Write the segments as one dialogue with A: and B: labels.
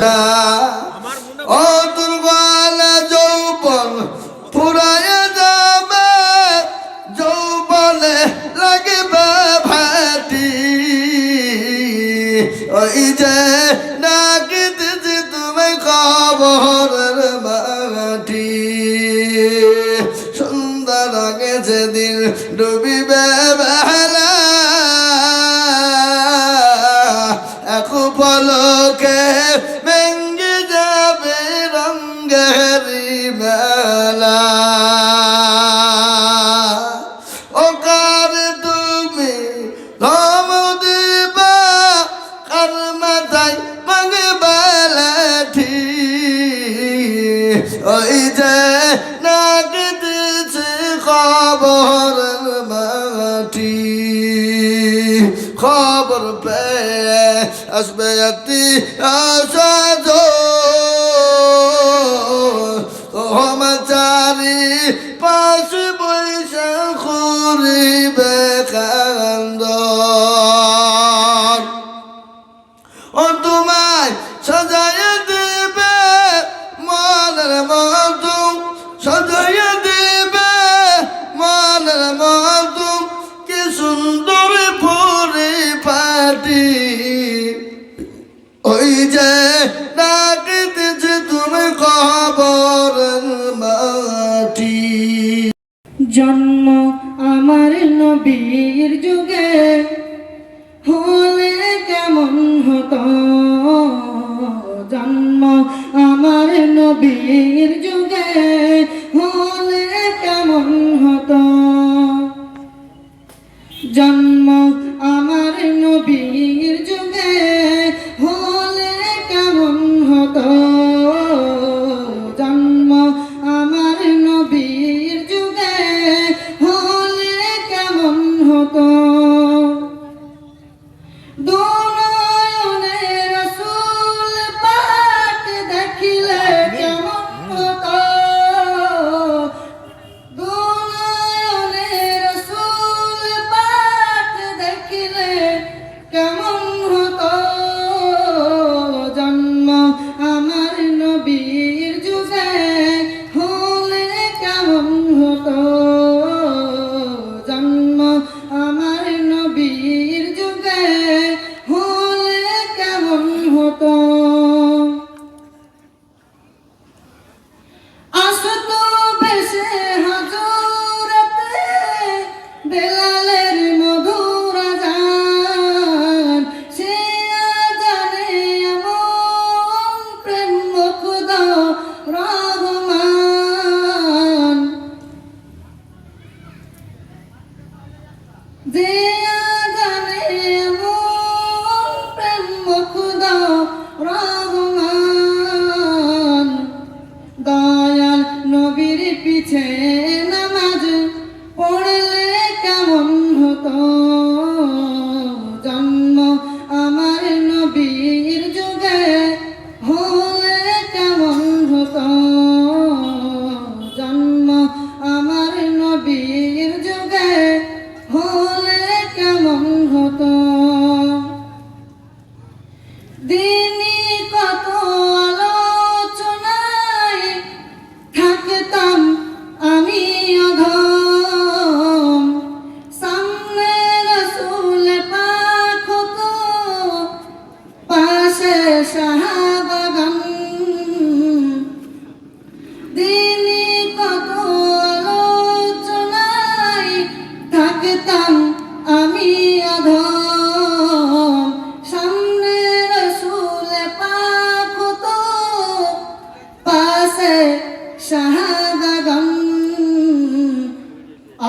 A: কথা ও দুর্বল যৌবন ফুরায় যাবে যৌবনে লাগবে ভাটি ওই যে ডাকিতেছি তুমি কবরের মাটি সুন্দর আগে যেদিন ডুবিবে বেলা এক পলকে ভেঙ্গে যাবে রঙ্গেরি মেলা ও কার তুমি ধম দিবা কার মাথায় ভাঙবে লাঠি ওই যে নাগিতেছে খবরের মাটি খবর পেয়ে আসবে একটি আসাদ চারি পাশে বৈশা করিবে কান্দ ও তোমায় সাজাইয়া দেবে মনের মধু সাজাইয়া দেবে মনের মধু কি সুন্দর পরিপাটি ওই যে ডাকিতেছে তুমি কবরের মাটি
B: জন্ম আমার নবীর যুগে হলে কেমন হতো জন্ম আমার নবীর যুগে হলে কেমন হতো জন্ম আমার নবীর যুগে হলে কেমন হতো জন্ম আমার নবীর যুগে হলে কেমন হতো দুনয়নে রাসূল পাক দেখিলে কেমন হতো দুনয়নে রাসূল পাক দেখিলে কেমন হতো জন্ম আমার নবীর যুগে হলে কেমন হতো জন্ম আমার নবীর যুগে হলে কেমন হতো আসতো বেশে হাজরাতে বেলালের মধুর আযান সে আযানে এমন প্রেম মুগ্ধ রহমান যে আযানে এমন প্রেম মুগ্ধ রহমান দয়াল নবীর পিছে নামাজ পড়লে কেমন হতো জন্ম আমার নবীর যুগে হলে কেমন হতো জন্ম আমার নবীর যুগে হলে কেমন হতো দিনই কত আলোচনায় থাকতাম আমি অধম সামনে রাসূল পাক হতো পাশে সাহাবাগণ দিনই কত আলোচনায় থাকতাম আমি অধম সামনে রাসূল পাক হতো পাশে সাহাবাগণ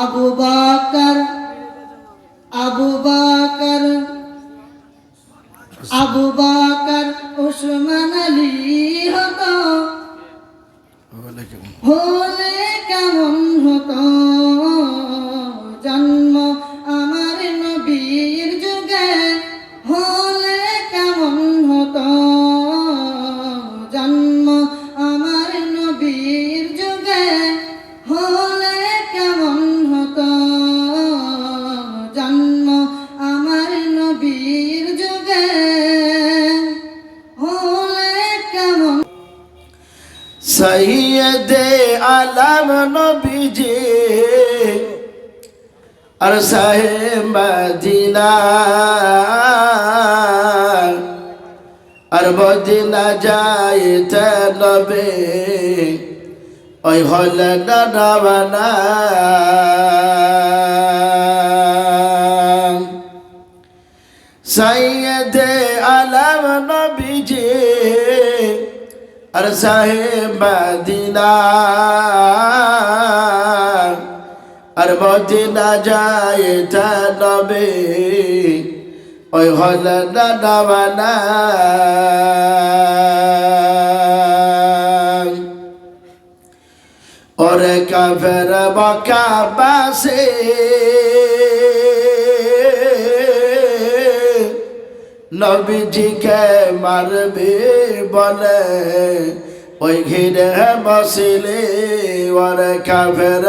B: আবু বকর আবু বকর আবু বকর উসমান আলী হতো হলে কেমন হতো জন্ম আমার নবীর যুগে হলে কেমন হতো জন্ম আমার নবীর যুগে হলে কেমন হতো জন্ম আমার নবীর যুগে হলে
A: সৈয়দে আলম নবীজি আর শাহে মদিনা আর মদিনা যাইতে নবে ওই হলেন রওনা সৈয়দে আলম নবীজি আর শাহে মদিনা আর মদিনা যাইতে নবে ওই হলেন রওনা ওরে কাফের মক্কাবাসী নবীজিকে মারবে বলে ওই ঘিরে বসিলে ওরে কাফের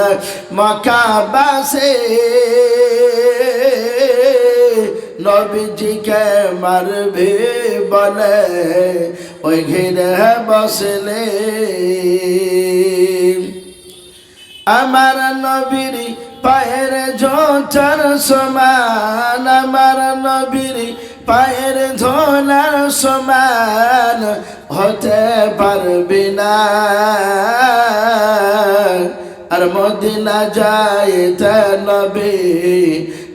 A: মক্কাবাসী নবীজিকে মারবে বলে ওই ঘিরে বসলে আমার নবীর পায়ের জোটার সমান আমার নবীর পায়ের ধোলার সমান হতে পারবি না আর মদিনা যাইতে নবী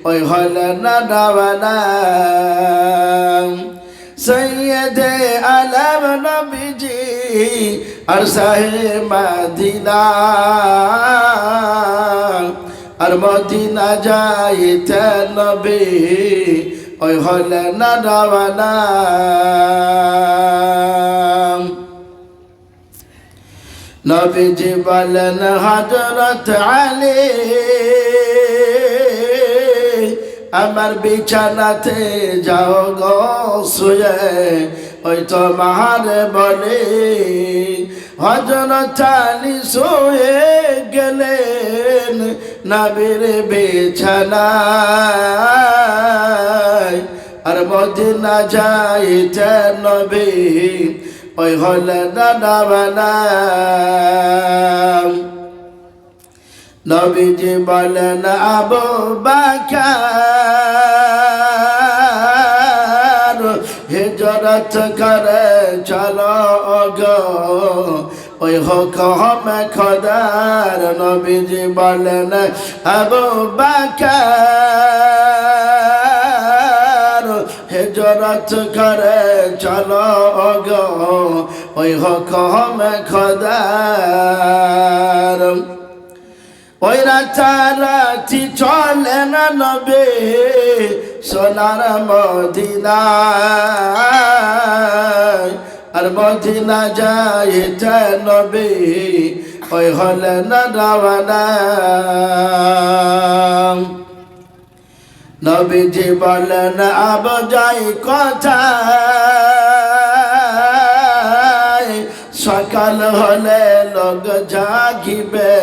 A: ওই হলেন রওনা সৈয়দে আলম নবীজি আর শাহে মদিনা আর মদিনা যাইতে নবী ওই হলেন রওনা নবীজি বলেন হযরত আলী আমার বিছানাতে যাও গো শুয়ে ওই তোমার বলে হযরত আলী শুয়ে গেলেন নবীর বিছানায় আর মদিনা যাইতে নবী ওই হলেন রওনা নবীজি বলেন আবু বকর হিজরত করে চলো গো ওই হুকুম খোদার নবীজি বলেন আবু বকর হিজরত করে চলো গো ওই হুকুম খোদার ওই রাতারাতি চলে না নবে সোনার মদিনায় আর মদিনা যাইতে নবে ওই হলেন রওনা নবীজি বলেন আব যাই কোথায় সকাল হলে লোক জাগিবে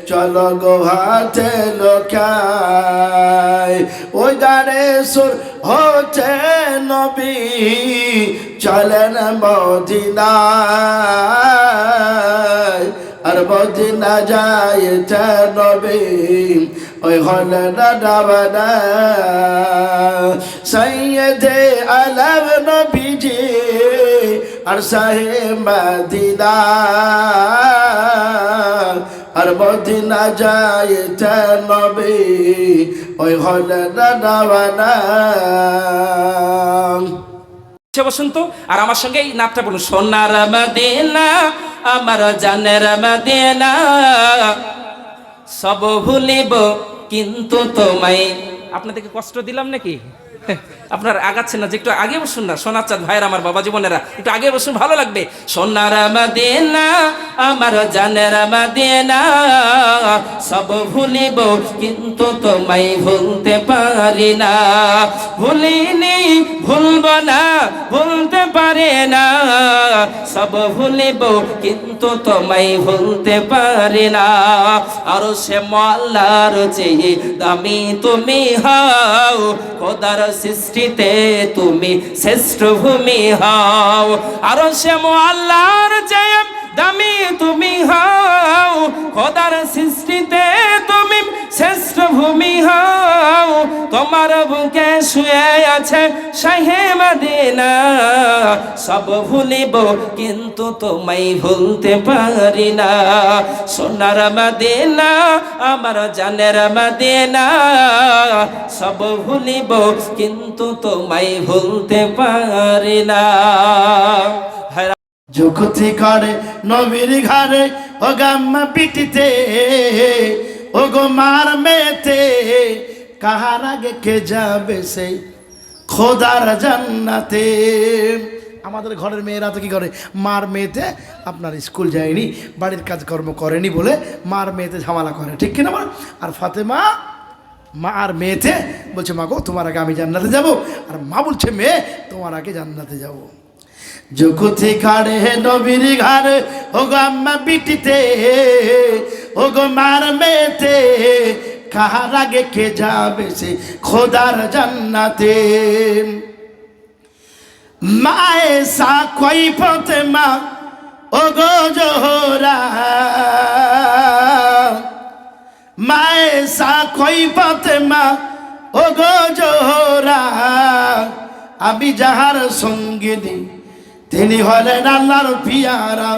A: চলো গো হাতে লোকায় ওই গানে সুর হতে নবী চলেন মদিনায় আর মদিনা যাইতে নবী ওই হলেন রওনা সৈয়দে আলম নবীজি আর শাহে মদিনা আর মদিনা যাইতে নবী ওই হলেন রওনা
C: বসুন তো আর আমার সঙ্গে এই নামটা বলুন সোনার মদিনা আমার জানের মদিনা সব ভুলিব কিন্তু তোমায় আপনাদেরকে কষ্ট দিলাম নাকি আপনার আগাচ্ছেন না যে একটু আগে বসুন না সোনার চাঁদ ভাইয়ের আমার বাবা জীবনেরা একটু আগে বসুন ভালো লাগবে সোনার মদিনা আমার জানের মদিনা সব ভুলিব কিন্তু তোমায় ভুলতে পারি না ভুলিনি ভুলব না ভুলতে পারি না সব ভুলিব কিন্তু তোমায় ভুলতে পারি না আর সে মোল্লার চেয়ে দামি তুমি হও খোদার সৃষ্টিতে তুমি শ্রেষ্ঠ ভূমি হও আর সে মোল্লার চেয়ে দামি তুমি হও, খোদার সৃষ্টিতে তুমি শ্রেষ্ঠ ভূমি হও। তোমার বুকে শুয়ে আছে শাহে মদিনা, সব ভুলিব কিন্তু তোমায় ভুলতে পারি না। সোনার মদিনা আমার জানের মদিনা, সব ভুলিব কিন্তু তোমায় ভুলতে পারি না।
A: যুক্তি করে নবীর ঘরে ও গাম্মা পিটিতে, ও গো মার মেতে, কাহার আগে কে যাবে সেই খোদার জান্নাতে। আমাদের ঘরের মেয়েরা তো কি করে, মার মেয়েতে আপনার স্কুল যায়নি, বাড়ির কাজকর্ম করেনি বলে মার মেয়েতে ঝামেলা করে, ঠিক কিনা বল? আর ফাতেমা মা আর মেয়েতে বলছে, মা গো তোমার আগে আমি জান্নাতে যাব, আর মা বলছে মেয়ে তোমার আগে জান্নাতে যাব। যুকুতি কাড়ে নবীর ঘরে ও গো আম্মা বিটিতে, ও গো মার মেয়েতে, কাহার আগে কে যাবে সে খোদার জান্নাতে। মায়ে সা কই ফাতেমা ও গো জোহরা, মায়ে সা কই ফাতেমা ও গো জোহরা, আমি যাহার সঙ্গিনী তিনি হলেন আল্লাহর পিয়ারা।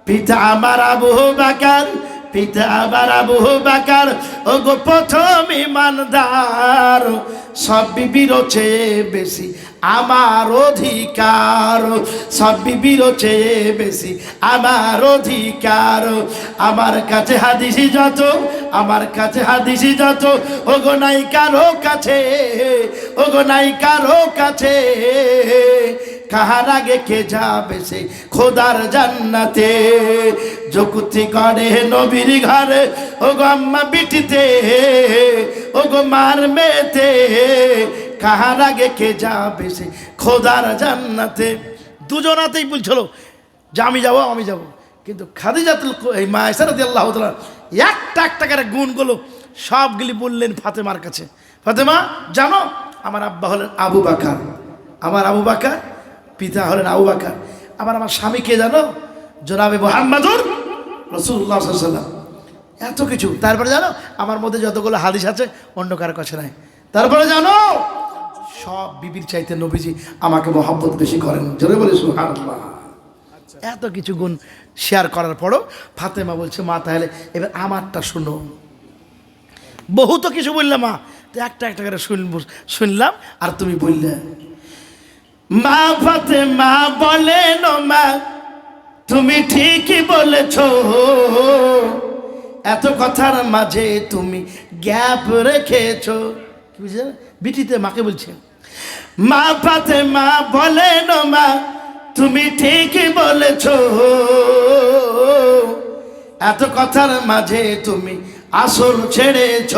A: পিতা আমার আবু বকর, পিতা আমার আবু বকর, ও গো প্রথম ইমানদার। সব বিবির চেয়ে বেশি আমার অধিকার, সব বিবির চেয়ে বেশি আমার অধিকার। আমার কাছে হাদিসি যত, আমার কাছে হাদিসি যত, ও গো নাই কারো কাছে, ও গো নাই কারো কাছে, কাহার আগে কে যাবে সে খোদার জান্নাতে। যুক্তি করে নবীর ঘরে ও গো আম্মা বিটিতে, ও গো মার মেয়েতে, কাহার আগে কে যাবে সে খোদার জান্নাতে। দুজনাতেই বলছিল যে আমি যাব, আমি যাব, কিন্তু খাদিজাতুল এই মা আয়েশা রাদিয়াল্লাহু তাআলা একটা একটা করে গুণগুলো সবগুলি বললেন ফাতেমার কাছে। ফাতেমা জানো আমার আব্বা হলেন আবু বকর, আমার আবু বকর, পিতা হলেন আবু বকর। আমার স্বামীকে জানো, জনাবে মুহাম্মদুর রাসূলুল্লাহ সাল্লাল্লাহু আলাইহি ওয়াসাল্লাম। এত কিছু। তারপরে জানো আমার মধ্যে যতগুলো হাদিস আছে অন্য কারো কাছে নাই। তারপরে জানো সব বিবির চাইতে নবীজি আমাকে মহব্বত বেশি করেন, জোরে বলে সুবহানাল্লাহ। এত কিছু গুণ শেয়ার করার পরও ফাতেমা বলছে, মা তাহলে এবার আমারটা শুনো। বহু তো কিছু বললাম মা, তো একটা একটা করে শুনলাম আর তুমি বললে। মা ফাতেমা বলেন, মা তুমি ঠিকই বলেছ, এত কথার মাঝে তুমি গ্যাপ রেখেছ। কি বুঝলে বিটিতে মাকে বলছে, মা ফাতেমা বলেন, মা তুমি ঠিকই বলেছ, এত কথার মাঝে তুমি আসল ছেড়েছ।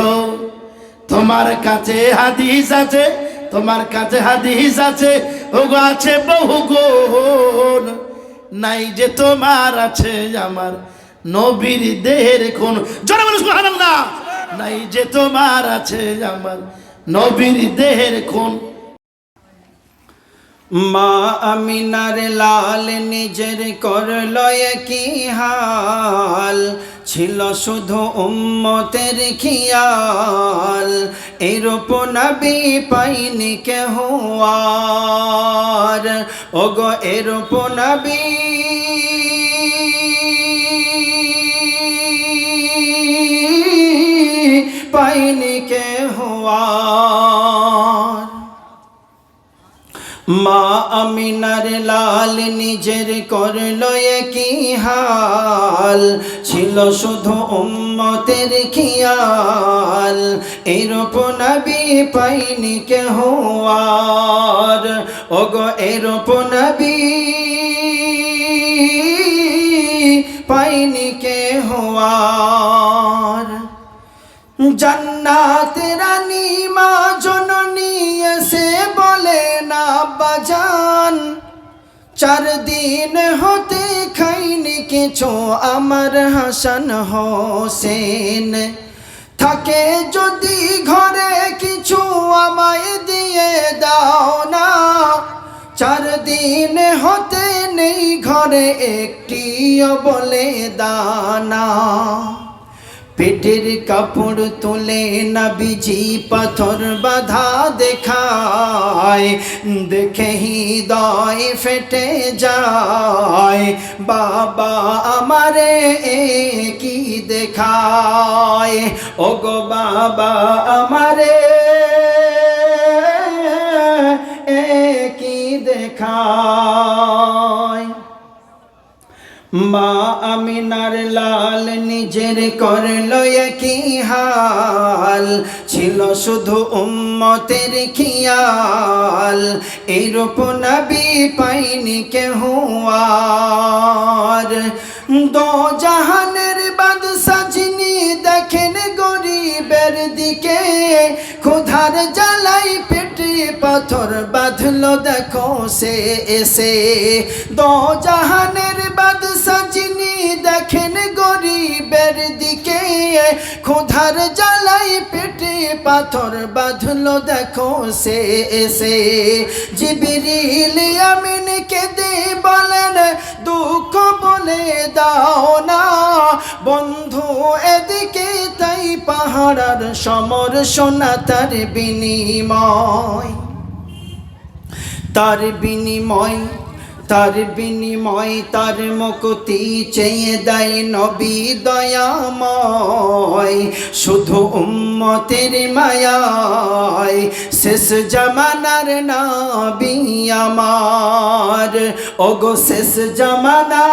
A: তোমার কাছে হাদিস আছে, তোমার কাছে হাদিস আছে, ওগো আছে বহু গুণ, নাই যে তোমার আছে আমার নবীর দেহের খুন। জোরে বলো সুবহানাল্লাহ। নাই যে তোমার আছে আমার নবীর দেহের খুন।
D: মা আমিনার লাল নিজের করল কি হাল, ছিল শুধু উম্মতের খিয়াল, এরূপ নবী পাইনি কেহ আর। ওগো এরূপ নবী পাইনি কেহ আর। মা আমিনার লাল নিজের করল কি হাল, ছিল শুধু উম্মতের খিয়াল, এরূপ নবী পাইনি কেহ আর। ওগো এরূপ নবী পাইনি কেহ আর। জান্নাতের রানী মা জননী এসে বলে না বাজান, 4 দিন হতে খাইনি কিছু আমার হাসান হোসেন, থাকে যদি ঘরে কিছু আমায় দিয়ে দাও না, 4 দিন হতে নেই ঘরে একটিও বলে দানা। পেটের কাপড় তুলে নবীজি পাথর বাঁধা দেখায়, দেখে হৃদয় ফেটে যায়। বাবা আমারে কি দেখায়, ওগো বাবা আমারে কি দেখায়। মা আমিনার লাল নিজের করলো একই হাল, ছিল শুধু উম্মতের খিয়াল। এইরূপ নবী পাইনি কেহ আর। দো জাহানের বাদশা যিনি দেখেন গরিবের দিকে, ক্ষুধার জ্বালাই পেটে পাথর বাঁধলো দেখো সে এসে। দো জাহানের বাদশা যিনি দেখেন গরিবের দিকে, ক্ষুধার জ্বালাই পেটে পাথর বাঁধলো দেখো সে এসে। জিবরিল আমিন কেঁদে বলেন দুঃখ বলে দাও না বন্ধু এদিকে, তাই পাহাড়ার সমর সোনা তার বিনিময়। তার বিনিময় তার বিনিময় তার মুক্তি চেয়ে দেয় নবী দয়াময়। শুধু উম্মতের মায়ায় শেষ জামানার নবী আমার, ওগো শেষ জামানার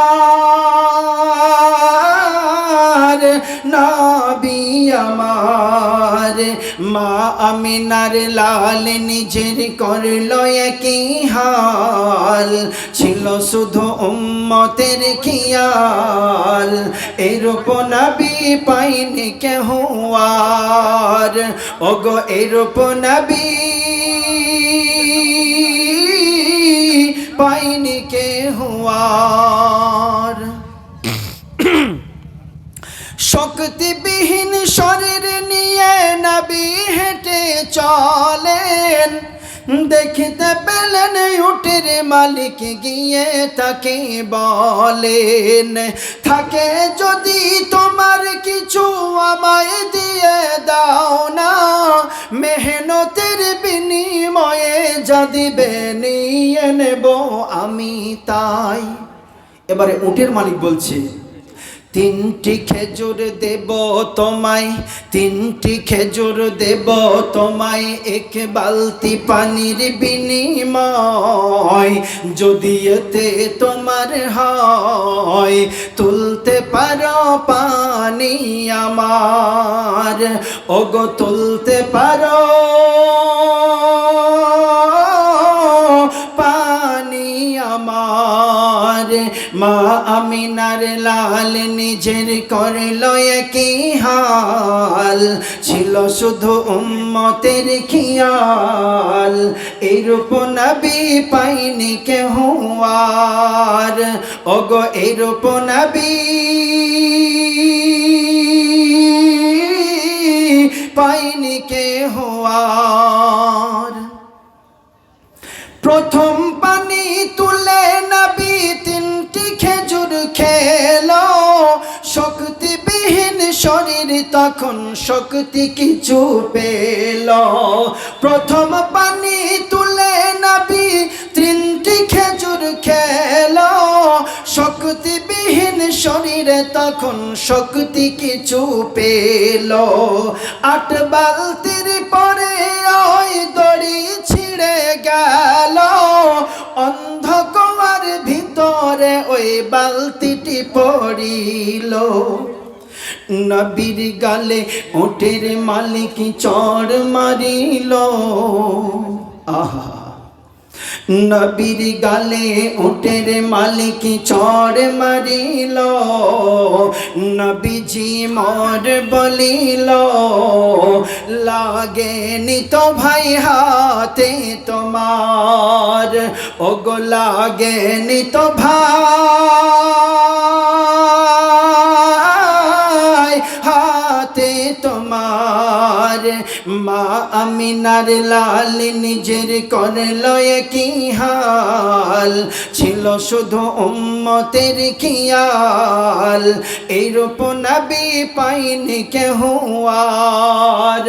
D: নবী আমার। মা আমিনার লাল নিজের করলো একই হাল, ছিল শুধু উম্মতের খিয়াল। এরূপ নবী পাইনি কেহ আর, ওগো এরূপ নবী পাইনি কেহ আর। শক্তিবিহীন শরীর নিয়ে নবী হেঁটে চলেন, দেখিতে পেলেন উটের মালিক গিয়ে তাকে বলেন, থাকে যদি তোমার কিছু আমায় দিয়ে দাও না, মেহনতের বিনিময়ে যা দিবে নিয়ে নেব আমি তাই। এবারে উটের মালিক বলছে, তিনটি খেজুর দেব তোমায়, তিনটি খেজুর দেব তোমায়, এক বালতি পানির বিনিময়। যদি এতে তোমার হয় তুলতে পারো পানি আমার, ওগো তুলতে পারো পানি আমার। মা আমিনার লাল নিজের করলো একই হাল, ছিল শুধু উম্মতের খিয়াল। এইরূপ নবী পাইনি কেহ আর, ওগো এইরূপ নবী পাইনি কেহ আর। প্রথম পানি তুলে নবী তিনটি খেজুর খেলো, শক্তিবিহীন শরীর তখন শক্তি কিছু পেল। প্রথম পানি তুলে নবী তিনটি খেজুর খেলো, শক্তিবিহীন শরীরে তখন শক্তি কিছু পেল। 8 বালতির পরে ওই দড়ি ছিঁড়ে গেল, অন্ধকার ভিতরে ওই বালতিটি পড়িল। নবীর গালে উটের মালিক চড় মারিল, আহা। নবীর গালে উটের মালিক চড় মারিল, নবীজি মোর বলিল, লাগেনি তো ভাই হাতে তোমার, ওগো লাগেনি তো ভাই হাতে তোমার। মা আমিনার লাল নিজের করল কি হাল, ছিল শুধু উম্মতের খেয়াল, এইরূপ নবী পাইনি কেহ আর।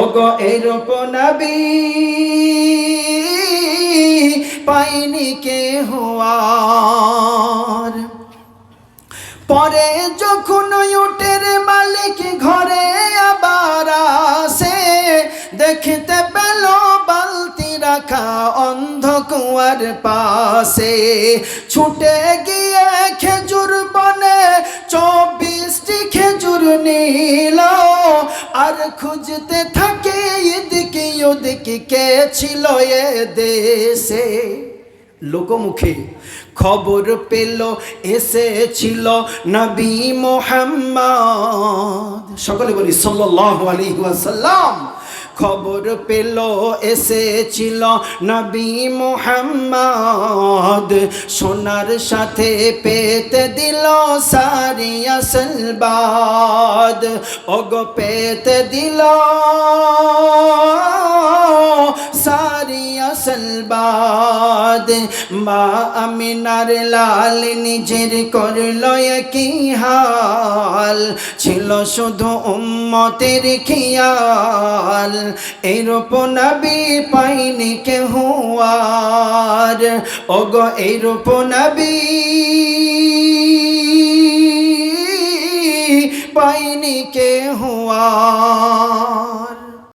D: ওগো এইরূপ নবী পাইনি কেহ আর। পরে যখন উটের মালিক ঘরে আবার আসে, দেখতে পেল বালতি রাখা অন্ধ কুয়ার পাশে, ছুটে গিয়ে খেজুর বনে 24টি খেজুর নিল, আর খুঁজতে থাকে এদিকে ওদিকে কে ছিল এ দেশে। লোকমুখে খবর পেল এসেছিল নবী মুহাম্মদ, সকলে বলি সাল্লাল্লাহু আলাইহি ওয়াসাল্লাম। খবর পেল এসেছিল নবী মুহাম্মদ, সোনার সাথে পেতে দিল সারি আসলবাদ। ওগো পেতে দিল সারি আসলবাদ। মা আমিনার লাল নিজের করল কি হাল, ছিল শুধু উম্মতের খেয়াল, এইরূপ নবী পাইনি কেহ আর। ওগো এইরূপ নবী পাইনি কেহ আর।